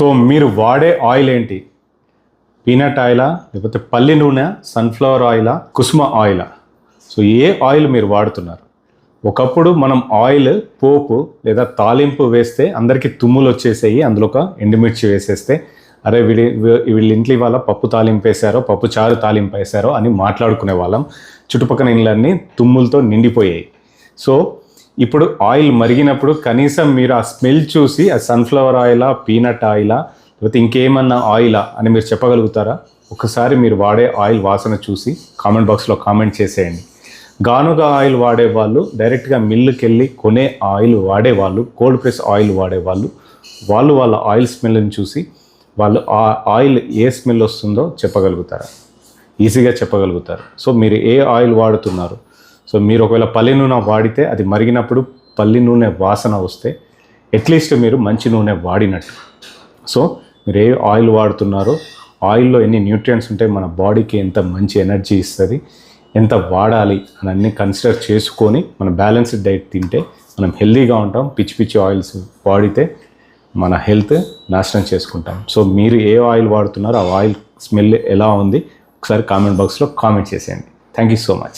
So మీరు వాడే oil ఏంటి? పీనట్ ఆయిలా, లేకపోతే పల్లి నూనె, సన్ఫ్లవర్ ఆయిలా, కుసుమ ఆయిలా? సో ఏ ఆయిల్ మీరు వాడుతున్నారు? ఒకప్పుడు మనం ఆయిల్ పోపు లేదా తాలింపు వేస్తే అందరికీ తుమ్ములు వచ్చేసేయి, అందులో ఒక ఎండుమిర్చి వేసేస్తే అరే వీళ్ళ ఇంట్లో ఇవాళ పప్పు తాలింపు వేశారో, పప్పు చారు తాలింపు వేశారో అని మాట్లాడుకునే వాళ్ళం. చుట్టుపక్కల ఇళ్ళన్నీ తుమ్ములతో నిండిపోయాయి. సో ఇప్పుడు ఆయిల్ మరిగినప్పుడు కనీసం మీరు ఆ స్మెల్ చూసి ఆ సన్ఫ్లవర్ ఆయిలా, పీనట్ ఆయిలా, లేకపోతే ఇంకేమన్నా ఆయిలా అని మీరు చెప్పగలుగుతారా? ఒకసారి మీరు వాడే ఆయిల్ వాసన చూసి కామెంట్ బాక్స్లో కామెంట్ చేసేయండి. గానుగ ఆయిల్ వాడేవాళ్ళు, డైరెక్ట్గా మిల్లుకి వెళ్ళి కొనే ఆయిల్ వాడేవాళ్ళు, కోల్డ్ ప్రెస్ ఆయిల్ వాడేవాళ్ళు, వాళ్ళ ఆయిల్ స్మెల్ని చూసి వాళ్ళు ఆ ఆయిల్ ఏ స్మెల్ వస్తుందో చెప్పగలుగుతారా? ఈజీగా చెప్పగలుగుతారు. సో మీరు ఏ ఆయిల్ వాడుతున్నారు? సో మీరు ఒకవేళ పల్లి నూనె వాడితే అది మరిగినప్పుడు పల్లి నూనె వాసన వస్తే అట్లీస్ట్ మీరు మంచి నూనె వాడినట్టు. సో మీరు ఏ ఆయిల్ వాడుతున్నారో, ఆయిల్లో ఎన్ని న్యూట్రియంట్స్ ఉంటాయి, మన బాడీకి ఎంత మంచి ఎనర్జీ ఇస్తుంది, ఎంత వాడాలి అని అన్నీ కన్సిడర్ చేసుకొని మన బ్యాలెన్స్డ్ డైట్ తింటే మనం హెల్తీగా ఉంటాం. పిచ్చి పిచ్చి ఆయిల్స్ వాడితే మన హెల్త్ నాశనం చేసుకుంటాం. సో మీరు ఏ ఆయిల్ వాడుతున్నారో ఆ ఆయిల్ స్మెల్ ఎలా ఉంది ఒకసారి కామెంట్ బాక్స్లో కామెంట్ చేసేయండి. Thank you so much.